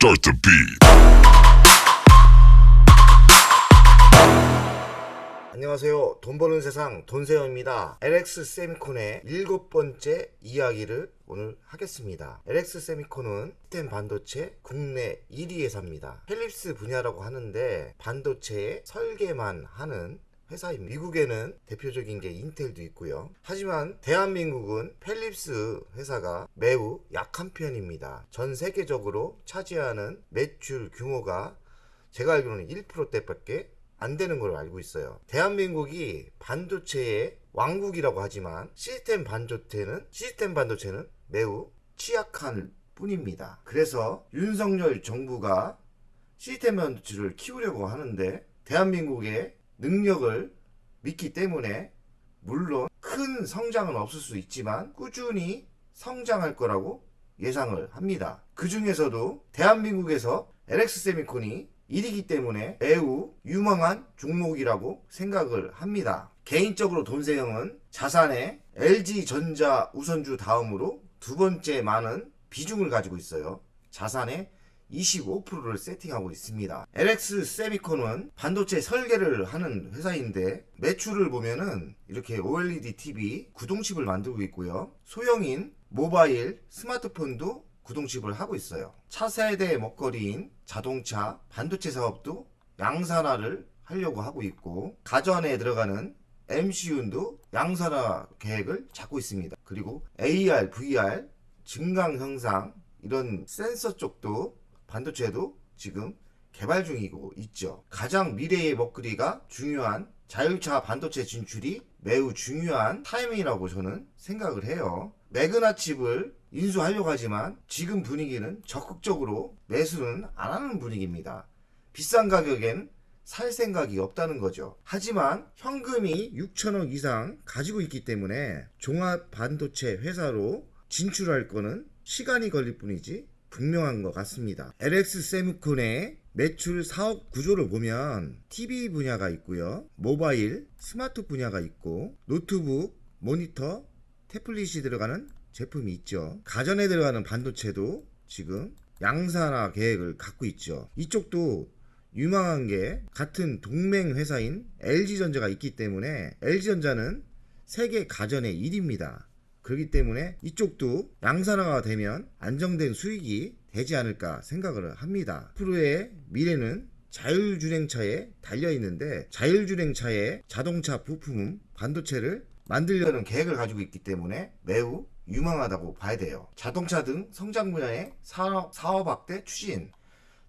Start the beat. 안녕하세요. 돈 버는 세상 돈세영입니다. LX 세미콘의 7번째 이야기를 오늘 하겠습니다. LX 세미콘은 시스템 반도체 국내 1위 회사입니다. 펠립스 분야라고 하는데 반도체의 설계만 하는 회사입니다. 미국에는 대표적인 게 인텔도 있고요. 하지만 대한민국은 펠립스 회사가 매우 약한 편입니다. 전 세계적으로 차지하는 매출 규모가 제가 알기로는 1%대밖에 안 되는 걸로 알고 있어요. 대한민국이 반도체의 왕국이라고 하지만 시스템 반도체는 매우 취약한 뿐입니다. 그래서 윤석열 정부가 시스템 반도체를 키우려고 하는데 대한민국의 능력을 믿기 때문에 물론 큰 성장은 없을 수 있지만 꾸준히 성장할 거라고 예상을 합니다. 그 중에서도 대한민국에서 LX세미콘이 1위이기 때문에 매우 유망한 종목이라고 생각을 합니다. 개인적으로 돈세영은 자산에 LG전자 우선주 다음으로 두 번째 많은 비중을 가지고 있어요. 자산의 25%를 세팅하고 있습니다. LX세미콘은 반도체 설계를 하는 회사인데 매출을 보면은 이렇게 OLED TV 구동칩을 만들고 있고요. 소형인 모바일 스마트폰도 구동칩을 하고 있어요. 차세대 먹거리인 자동차 반도체 사업도 양산화를 하려고 하고 있고 가전에 들어가는 MCU도 양산화 계획을 잡고 있습니다. 그리고 AR, VR, 증강 현상 이런 센서 쪽도 반도체도 지금 개발 중이고 있죠. 가장 미래의 먹거리가 중요한 자율차 반도체 진출이 매우 중요한 타이밍이라고 저는 생각을 해요. 매그나 칩을 인수하려고 하지만 지금 분위기는 적극적으로 매수는 안 하는 분위기입니다. 비싼 가격엔 살 생각이 없다는 거죠. 하지만 현금이 6천억 이상 가지고 있기 때문에 종합 반도체 회사로 진출할 거는 시간이 걸릴 뿐이지 분명한 것 같습니다. LX세미콘의 매출 사업 구조를 보면 TV 분야가 있고요. 모바일, 스마트 분야가 있고 노트북, 모니터, 태블릿이 들어가는 제품이 있죠. 가전에 들어가는 반도체도 지금 양산화 계획을 갖고 있죠. 이쪽도 유망한 게 같은 동맹 회사인 LG전자가 있기 때문에 LG전자는 세계 가전의 1위입니다. 그렇기 때문에 이쪽도 양산화가 되면 안정된 수익이 되지 않을까 생각을 합니다. 앞으로의 미래는 자율주행차에 달려있는데 자율주행차의 자동차 부품 반도체를 만들려는 계획을 가지고 있기 때문에 매우 유망하다고 봐야 돼요. 자동차 등 성장 분야의 사업 확대 추진,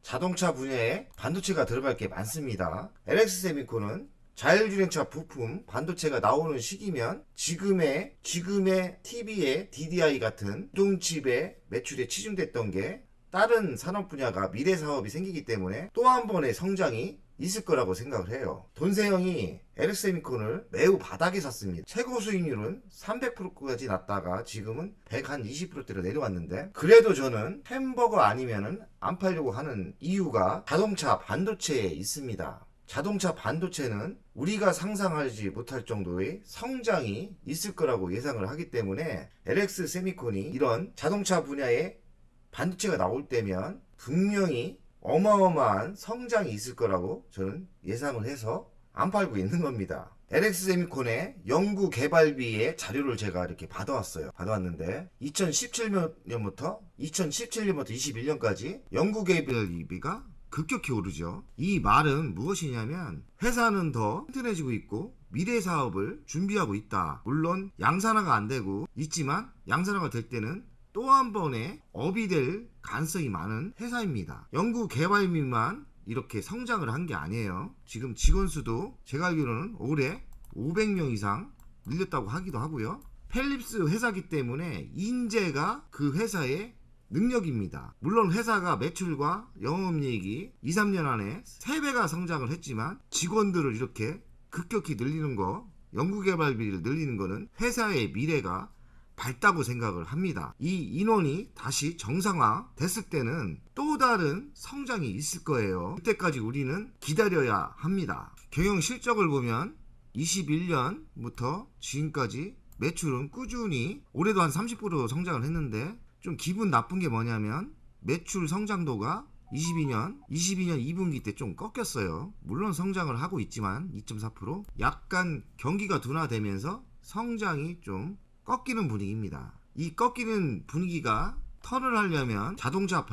자동차 분야에 반도체가 들어갈 게 많습니다. LX세미콘은 자율주행차 부품 반도체가 나오는 시기면 지금의 TV의 DDI 같은 구동칩의 매출에 치중됐던 게 다른 산업 분야가 미래 사업이 생기기 때문에 또 한 번의 성장이 있을 거라고 생각을 해요. 돈세영이 LX세미콘을 매우 바닥에 샀습니다. 최고 수익률은 300%까지 났다가 지금은 120%대로 내려왔는데 그래도 저는 햄버거 아니면은 안 팔려고 하는 이유가 자동차 반도체에 있습니다. 자동차 반도체는 우리가 상상하지 못할 정도의 성장이 있을 거라고 예상을 하기 때문에 LX세미콘이 이런 자동차 분야에 반도체가 나올 때면 분명히 어마어마한 성장이 있을 거라고 저는 예상을 해서 안 팔고 있는 겁니다. LX세미콘의 연구 개발비의 자료를 제가 이렇게 받아왔는데 2017년부터 21년까지 연구 개발비가 급격히 오르죠. 이 말은 무엇이냐면 회사는 더 튼튼해지고 있고 미래 사업을 준비하고 있다. 물론 양산화가 안 되고 있지만 양산화가 될 때는 또 한 번의 업이 될 가능성이 많은 회사입니다. 연구 개발비만 이렇게 성장을 한 게 아니에요. 지금 직원 수도 제가 알기로는 올해 500명 이상 늘렸다고 하기도 하고요. 펠립스 회사기 때문에 인재가 그 회사의 능력입니다. 물론 회사가 매출과 영업이익이 2, 3년 안에 3배가 성장을 했지만 직원들을 이렇게 급격히 늘리는 거, 연구개발비를 늘리는 거는 회사의 미래가 밝다고 생각을 합니다. 이 인원이 다시 정상화 됐을 때는 또 다른 성장이 있을 거예요. 그때까지 우리는 기다려야 합니다. 경영 실적을 보면 21년부터 지금까지 매출은 꾸준히 올해도 한 30% 성장을 했는데 좀 기분 나쁜 게 뭐냐면 매출 성장도가 22년 2분기 때 좀 꺾였어요. 물론 성장을 하고 있지만 2.4% 약간 경기가 둔화되면서 성장이 좀 꺾이는 분위기입니다. 이 꺾이는 분위기가 턴을 하려면 자동차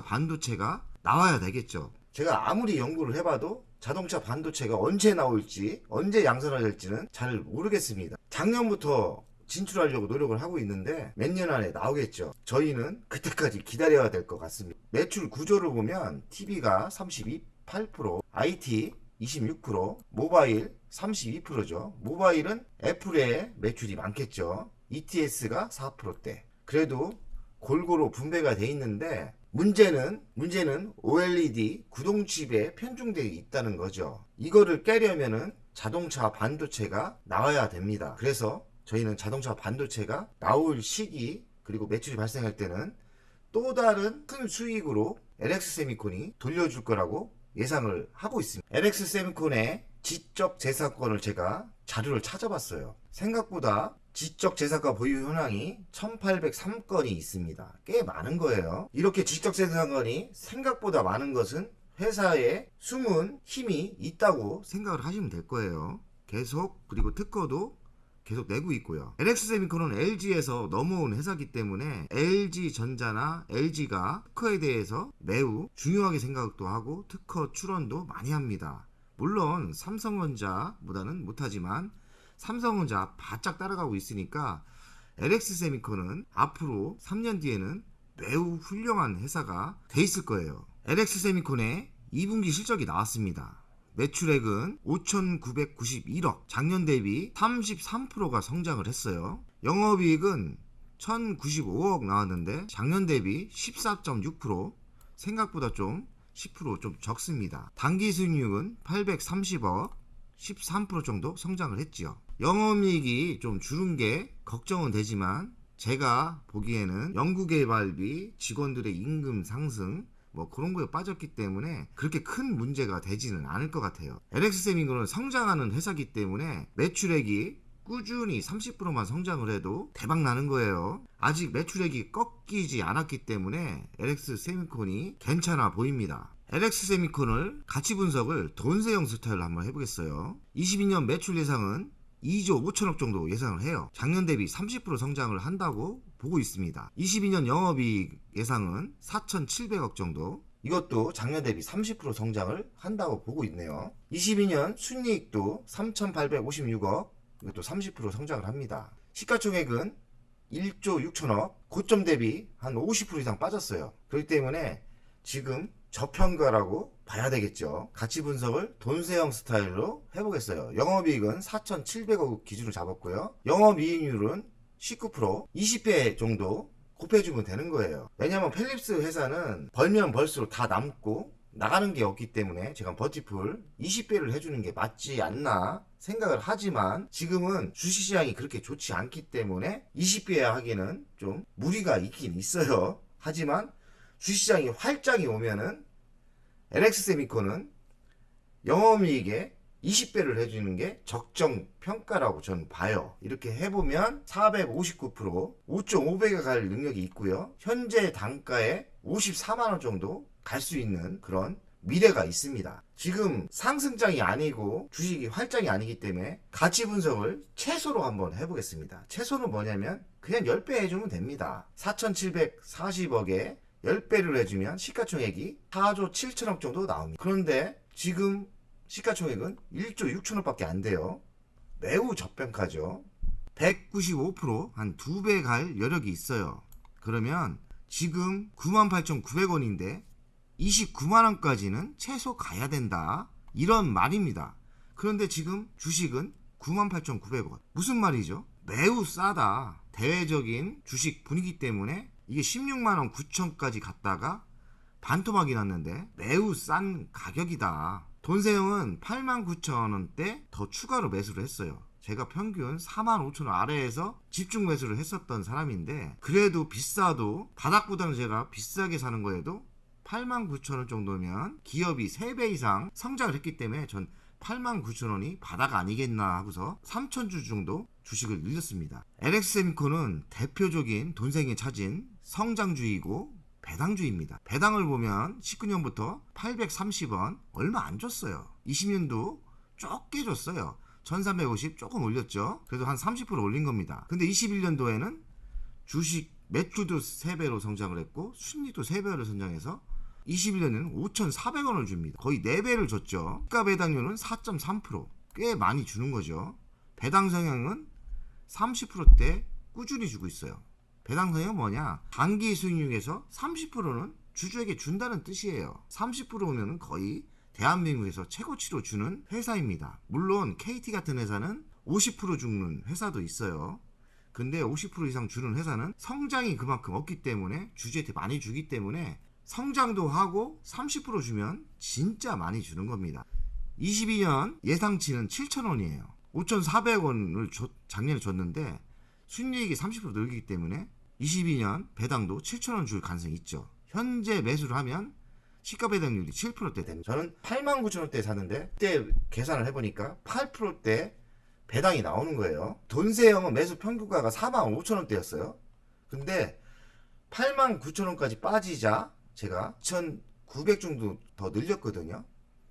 반도체가 나와야 되겠죠. 제가 아무리 연구를 해봐도 자동차 반도체가 언제 나올지 언제 양산화 될지는 잘 모르겠습니다. 작년부터 진출하려고 노력을 하고 있는데 몇 년 안에 나오겠죠. 저희는 그때까지 기다려야 될 것 같습니다. 매출 구조를 보면 TV가 32.8%, IT 26%, 모바일 32%죠. 모바일은 애플의 매출이 많겠죠. ETS가 4%대. 그래도 골고루 분배가 돼 있는데 문제는 OLED 구동칩에 편중되어 있다는 거죠. 이거를 깨려면은 자동차 반도체가 나와야 됩니다. 그래서 저희는 자동차 반도체가 나올 시기 그리고 매출이 발생할 때는 또 다른 큰 수익으로 LX세미콘이 돌려줄 거라고 예상을 하고 있습니다. LX세미콘의 지적재산권을 제가 자료를 찾아봤어요. 생각보다 지적재산권 보유 현황이 1803건이 있습니다. 꽤 많은 거예요. 이렇게 지적재산권이 생각보다 많은 것은 회사에 숨은 힘이 있다고 생각을 하시면 될 거예요. 계속 그리고 특허도 계속 내고 있고요. LX세미콘은 LG에서 넘어온 회사이기 때문에 LG전자나 LG가 특허에 대해서 매우 중요하게 생각도 하고 특허 출원도 많이 합니다. 물론 삼성전자보다는 못하지만 삼성전자 바짝 따라가고 있으니까 LX세미콘은 앞으로 3년 뒤에는 매우 훌륭한 회사가 돼 있을 거예요. LX세미콘의 2분기 실적이 나왔습니다. 매출액은 5,991억, 작년 대비 33%가 성장을 했어요. 영업이익은 1,095억 나왔는데 작년 대비 14.6%, 생각보다 좀 10% 좀 적습니다. 당기순이익은 830억, 13% 정도 성장을 했지요. 영업이익이 좀 줄은 게 걱정은 되지만 제가 보기에는 연구개발비, 직원들의 임금 상승 뭐 그런 거에 빠졌기 때문에 그렇게 큰 문제가 되지는 않을 것 같아요. LX세미콘은 성장하는 회사이기 때문에 매출액이 꾸준히 30%만 성장을 해도 대박 나는 거예요. 아직 매출액이 꺾이지 않았기 때문에 LX세미콘이 괜찮아 보입니다. LX세미콘을 가치 분석을 돈세형 스타일로 한번 해보겠어요. 22년 매출 예상은 2조 5천억 정도 예상을 해요. 작년 대비 30% 성장을 한다고 보고 있습니다. 22년 영업이익 예상은 4,700억 정도. 이것도 작년 대비 30% 성장을 한다고 보고 있네요. 22년 순이익도 3,856억. 이것도 30% 성장을 합니다. 시가총액은 1조 6천억. 고점 대비 한 50% 이상 빠졌어요. 그렇기 때문에 지금 저평가라고 봐야 되겠죠. 가치 분석을 돈세형 스타일로 해보겠어요. 영업이익은 4,700억 기준으로 잡았고요. 영업이익률은 19%, 20배 정도 곱해주면 되는 거예요. 왜냐면 펠립스 회사는 벌면 벌수록 다 남고 나가는 게 없기 때문에 제가 버티풀 20배를 해주는 게 맞지 않나 생각을 하지만 지금은 주식시장이 그렇게 좋지 않기 때문에 20배 하기는 좀 무리가 있긴 있어요. 하지만 주식시장이 활짝이 오면은 LX세미콘은 영업이익에 20배를 해주는 게 적정 평가라고 저는 봐요. 이렇게 해보면 459%, 5.5배가 갈 능력이 있고요. 현재 단가에 54만원 정도 갈 수 있는 그런 미래가 있습니다. 지금 상승장이 아니고 주식이 활짝이 아니기 때문에 가치 분석을 최소로 한번 해보겠습니다. 최소는 뭐냐면 그냥 10배 해주면 됩니다. 4,740억에 10배를 해주면 시가총액이 4조 7천억 정도 나옵니다. 그런데 지금 시가총액은 1조 6천억밖에 안 돼요. 매우 저평가죠. 195% 한 2배 갈 여력이 있어요. 그러면 지금 98,900원인데 29만원까지는 최소 가야 된다. 이런 말입니다. 그런데 지금 주식은 98,900원. 무슨 말이죠? 매우 싸다. 대외적인 주식 분위기 때문에 이게 16만원 9천까지 갔다가 반토막이 났는데 매우 싼 가격이다. 돈세형은 89,000원대 더 추가로 매수를 했어요. 제가 평균 45,000원 아래에서 집중 매수를 했었던 사람인데 그래도 비싸도 바닥보다는 제가 비싸게 사는 거에도 89,000원 정도면 기업이 3배 이상 성장을 했기 때문에 전 89,000원이 바닥 아니겠나 하고서 3,000주 정도 주식을 늘렸습니다. LX세미콘은 대표적인 돈생이 찾은 성장주이고 배당주입니다. 배당을 보면 19년부터 830원 얼마 안 줬어요. 20년도 적게 줬어요. 1350 조금 올렸죠. 그래도 한 30% 올린 겁니다. 근데 21년도에는 주식 매출도 3배로 성장을 했고 순이익도 3배로 성장해서 21년에는 5,400원을 줍니다. 거의 4배를 줬죠. 시가 배당률은 4.3%, 꽤 많이 주는 거죠. 배당 성향은 30%대 꾸준히 주고 있어요. 배당 성향은 뭐냐? 단기 수익률에서 30%는 주주에게 준다는 뜻이에요. 30%면 거의 대한민국에서 최고치로 주는 회사입니다. 물론 KT 같은 회사는 50% 주는 회사도 있어요. 근데 50% 이상 주는 회사는 성장이 그만큼 없기 때문에 주주한테 많이 주기 때문에 성장도 하고 30% 주면 진짜 많이 주는 겁니다. 22년 예상치는 7,000원이에요. 5,400원을 작년에 줬는데 순이익이 30% 늘기 때문에 22년 배당도 7,000원 줄 가능성이 있죠. 현재 매수를 하면 시가 배당률이 7%대 됩니다. 저는 89,000원대에 샀는데 그때 계산을 해보니까 8%대 배당이 나오는 거예요. 돈세형은 매수 평균가가 45,000원대였어요. 근데 89,000원까지 빠지자 제가 2,900 정도 더 늘렸거든요.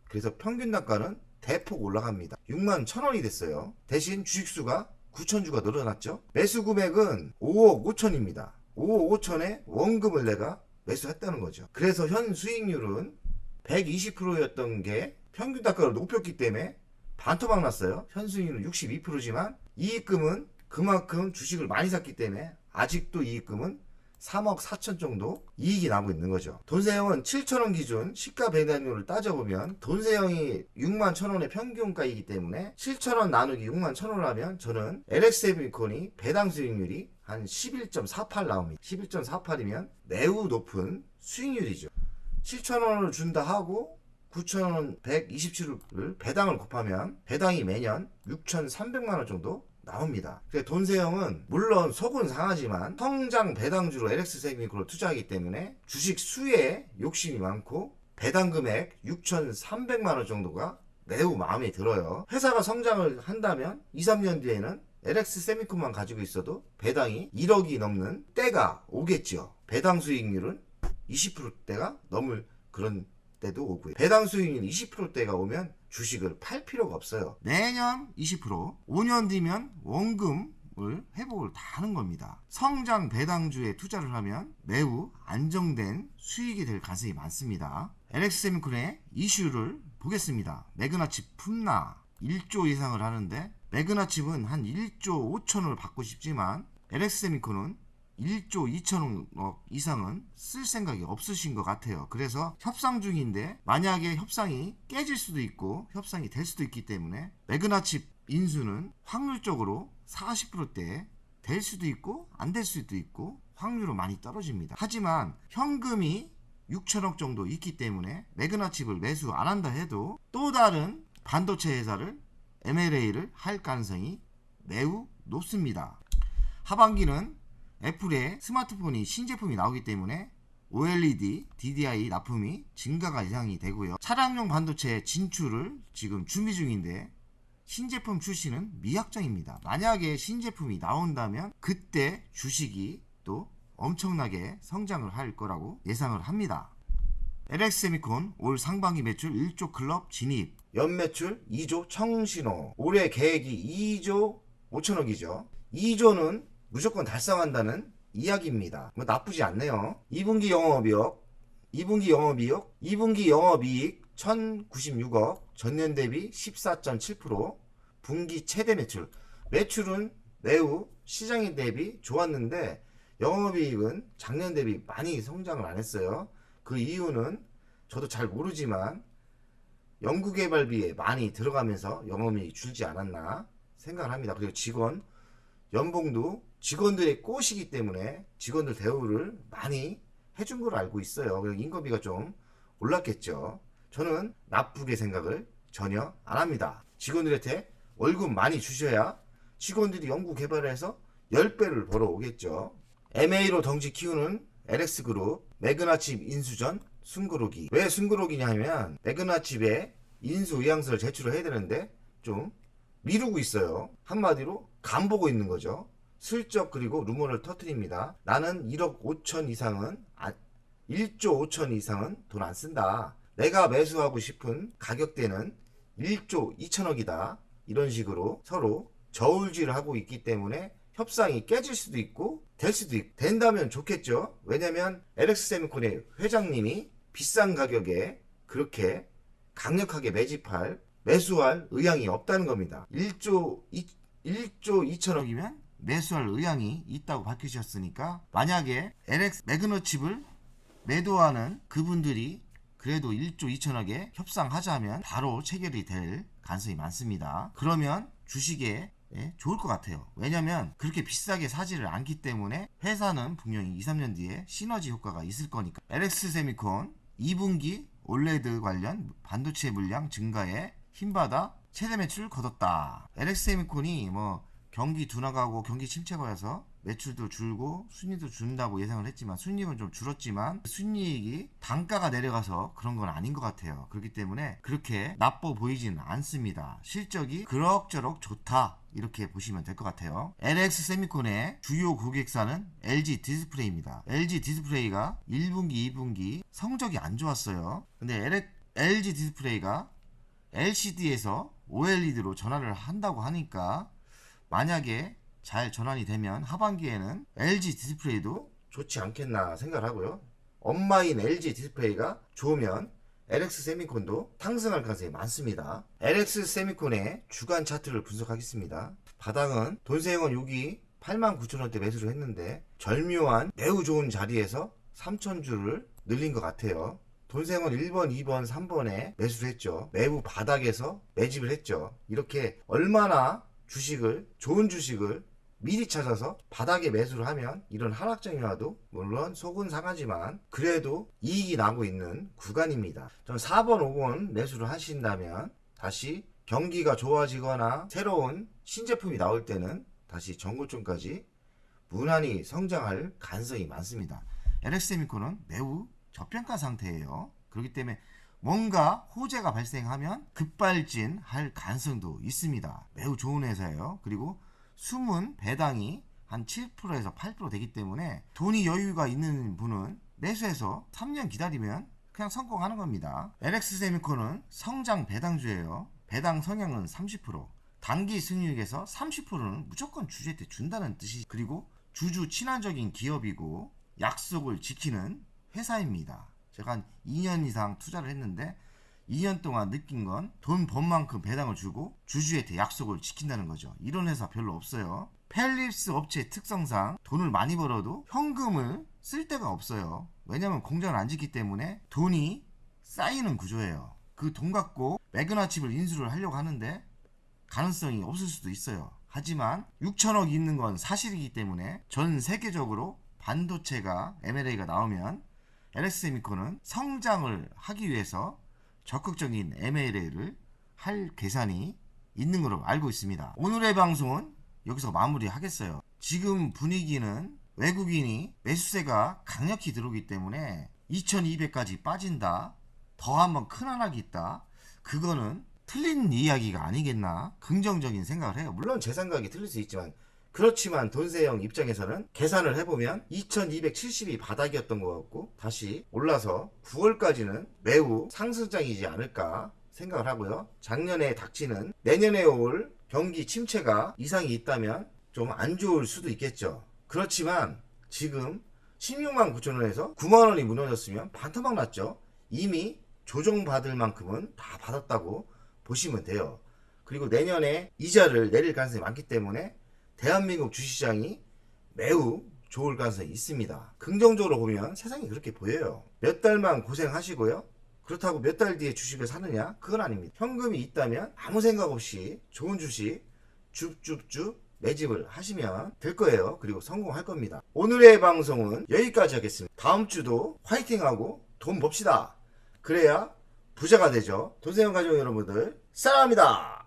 그래서 평균 단가는 대폭 올라갑니다. 61,000원이 됐어요. 대신 주식수가 9,000주가 늘어났죠. 매수 금액은 5억 5천입니다. 5억 5천에 원금을 내가 매수했다는 거죠. 그래서 현 수익률은 120%였던 게 평균 단가를 높였기 때문에 반토막 났어요. 현 수익률은 62%지만 이익금은 그만큼 주식을 많이 샀기 때문에 아직도 이익금은 3억 4천 정도 이익이 나고 있는 거죠. 돈세형은 7,000원 기준 시가 배당률을 따져보면 돈세형이 61,000원의 평균가이기 때문에 7,000원 나누기 61,000원을 하면 저는 LX세미콘이 배당 수익률이 한 11.48 나옵니다. 11.48이면 매우 높은 수익률이죠. 7,000원을 준다 하고 9,000원 127을 배당을 곱하면 배당이 매년 6,300만원 정도 나옵니다. 돈세형은 물론 속은 상하지만 성장 배당주로 LX세미콘을 투자하기 때문에 주식 수에 욕심이 많고 배당 금액 6,300만원 정도가 매우 마음에 들어요. 회사가 성장을 한다면 2, 3년 뒤에는 LX세미콘만 가지고 있어도 배당이 1억이 넘는 때가 오겠죠. 배당 수익률은 20%대가 넘을 그런 때도 오고요. 배당 수익률 20%대가 오면 주식을 팔 필요가 없어요. 매년 20%, 5년 뒤면 원금을 회복을 다 하는 겁니다. 성장 배당주에 투자를 하면 매우 안정된 수익이 될 가능성이 많습니다. LX세미콘의 이슈를 보겠습니다. 매그나칩 품나 1조 이상을 하는데 매그나칩은 한 1조 5천을 받고 싶지만 LX세미콘은 1조 2천억 이상은 쓸 생각이 없으신 것 같아요. 그래서 협상 중인데 만약에 협상이 깨질 수도 있고 협상이 될 수도 있기 때문에 매그나칩 인수는 확률적으로 40%대 될 수도 있고 안 될 수도 있고 확률은 많이 떨어집니다. 하지만 현금이 6천억 정도 있기 때문에 매그나칩을 매수 안 한다 해도 또 다른 반도체 회사를 M&A를 할 가능성이 매우 높습니다. 하반기는 애플의 스마트폰이 신제품이 나오기 때문에 OLED, DDI 납품이 증가가 예상이 되고요. 차량용 반도체 진출을 지금 준비 중인데 신제품 출시는 미확정입니다. 만약에 신제품이 나온다면 그때 주식이 또 엄청나게 성장을 할 거라고 예상을 합니다. LX세미콘 올 상반기 매출 1조 클럽 진입, 연매출 2조 청신호, 올해 계획이 2조 5천억이죠. 2조는 무조건 달성한다는 이야기입니다. 뭐 나쁘지 않네요. 2분기 영업이익 1096억, 전년 대비 14.7%, 분기 최대 매출은 매우 시장 대비 좋았는데 영업이익은 작년 대비 많이 성장을 안 했어요. 그 이유는 저도 잘 모르지만 연구개발비에 많이 들어가면서 영업이익이 줄지 않았나 생각을 합니다. 그리고 연봉도 직원들의 꽃이기 때문에 직원들 대우를 많이 해준 걸 알고 있어요. 그래서 인건비가 좀 올랐겠죠. 저는 나쁘게 생각을 전혀 안 합니다. 직원들한테 월급 많이 주셔야 직원들이 연구 개발을 해서 10배를 벌어오겠죠. MA로 덩치 키우는 LX그룹 매그나칩 인수전 숨고르기. 왜 숨고르기냐 하면 매그나칩에 인수 의향서를 제출을 해야 되는데 좀 미루고 있어요. 한마디로 간보고 있는 거죠. 슬쩍 그리고 루머를 터뜨립니다. 나는 1억 5천 이상은 1조 5천 이상은 돈 안 쓴다. 내가 매수하고 싶은 가격대는 1조 2천억이다. 이런 식으로 서로 저울질을 하고 있기 때문에 협상이 깨질 수도 있고 될 수도 있고, 된다면 좋겠죠. 왜냐면 LX세미콘의 회장님이 비싼 가격에 그렇게 강력하게 매수할 의향이 없다는 겁니다. 1조 2천억이면 매수할 의향이 있다고 밝히셨으니까, 만약에 LX 매그너칩을 매도하는 그분들이 그래도 1조 2천억에 협상하자면 바로 체결이 될 가능성이 많습니다. 그러면 주식에 좋을 것 같아요. 왜냐면 그렇게 비싸게 사지를 않기 때문에 회사는 분명히 2, 3년 뒤에 시너지 효과가 있을 거니까. LX세미콘 2분기 올레드 관련 반도체 물량 증가에 힘받아 최대 매출 거뒀다. LX세미콘이 경기 둔화가고 경기 침체가여서 매출도 줄고 순이익도 준다고 예상을 했지만 순이익은 좀 줄었지만 순이익이 단가가 내려가서 그런 건 아닌 것 같아요. 그렇기 때문에 그렇게 나빠 보이지는 않습니다. 실적이 그럭저럭 좋다, 이렇게 보시면 될 것 같아요. LX세미콘의 주요 고객사는 LG디스플레이입니다. LG디스플레이가 1분기, 2분기 성적이 안 좋았어요. 근데 LG디스플레이가 LCD에서 OLED로 전환을 한다고 하니까, 만약에 잘 전환이 되면 하반기에는 LG 디스플레이도 좋지 않겠나 생각을 하고요. 엄마인 LG 디스플레이가 좋으면 LX세미콘도 상승할 가능성이 많습니다. LX세미콘의 주간 차트를 분석하겠습니다. 바닥은 돈세영은 여기 89,000원대 매수를 했는데 절묘한 매우 좋은 자리에서 3,000주를 늘린 것 같아요. 돈세영은 1번, 2번, 3번에 매수를 했죠. 매우 바닥에서 매집을 했죠. 이렇게 얼마나 좋은 주식을 미리 찾아서 바닥에 매수를 하면 이런 하락장이 와도 물론 속은 상하지만 그래도 이익이 나고 있는 구간입니다. 전 4번, 5번 매수를 하신다면 다시 경기가 좋아지거나 새로운 신제품이 나올 때는 다시 전고점까지 무난히 성장할 가능성이 많습니다. LX세미콘은 매우 저평가 상태예요. 그렇기 때문에 뭔가 호재가 발생하면 급발진할 가능성도 있습니다. 매우 좋은 회사예요. 그리고 숨은 배당이 한 7%에서 8% 되기 때문에 돈이 여유가 있는 분은 매수해서 3년 기다리면 그냥 성공하는 겁니다. LX세미콘은 성장 배당주예요. 배당 성향은 30%, 단기 수익에서 30%는 무조건 주주한테 준다는 뜻이, 그리고 주주 친화적인 기업이고 약속을 지키는 회사입니다. 제가 한 2년 이상 투자를 했는데 2년 동안 느낀 건 돈 번 만큼 배당을 주고 주주한테 약속을 지킨다는 거죠. 이런 회사 별로 없어요. 펠립스 업체의 특성상 돈을 많이 벌어도 현금을 쓸 데가 없어요. 왜냐면 공장을 안 짓기 때문에 돈이 쌓이는 구조예요. 그 돈 갖고 매그너칩을 인수를 하려고 하는데 가능성이 없을 수도 있어요. 하지만 6천억 있는 건 사실이기 때문에 전 세계적으로 반도체가 M&A가 나오면 LX세미콘은 성장을 하기 위해서 적극적인 M&A를 할 계산이 있는 걸로 알고 있습니다. 오늘의 방송은 여기서 마무리하겠어요. 지금 분위기는 외국인이 매수세가 강력히 들어오기 때문에 2200까지 빠진다, 더 한번 큰 하락이 있다, 그거는 틀린 이야기가 아니겠나 긍정적인 생각을 해요. 물론 제 생각이 틀릴 수 있지만, 그렇지만 돈세영 입장에서는 계산을 해보면 2270이 바닥이었던 것 같고 다시 올라서 9월까지는 매우 상승장이지 않을까 생각을 하고요. 작년에 닥치는 내년에 올 경기 침체가 이상이 있다면 좀 안 좋을 수도 있겠죠. 그렇지만 지금 16만 9천 원에서 9만 원이 무너졌으면 반토막 났죠. 이미 조정받을 만큼은 다 받았다고 보시면 돼요. 그리고 내년에 이자를 내릴 가능성이 많기 때문에 대한민국 주식시장이 매우 좋을 가능성이 있습니다. 긍정적으로 보면 세상이 그렇게 보여요. 몇 달만 고생하시고요, 그렇다고 몇 달 뒤에 주식을 사느냐? 그건 아닙니다. 현금이 있다면 아무 생각 없이 좋은 주식 쭉쭉쭉 매집을 하시면 될 거예요. 그리고 성공할 겁니다. 오늘의 방송은 여기까지 하겠습니다. 다음 주도 화이팅하고 돈 봅시다. 그래야 부자가 되죠. 돈세영 가족 여러분들 사랑합니다.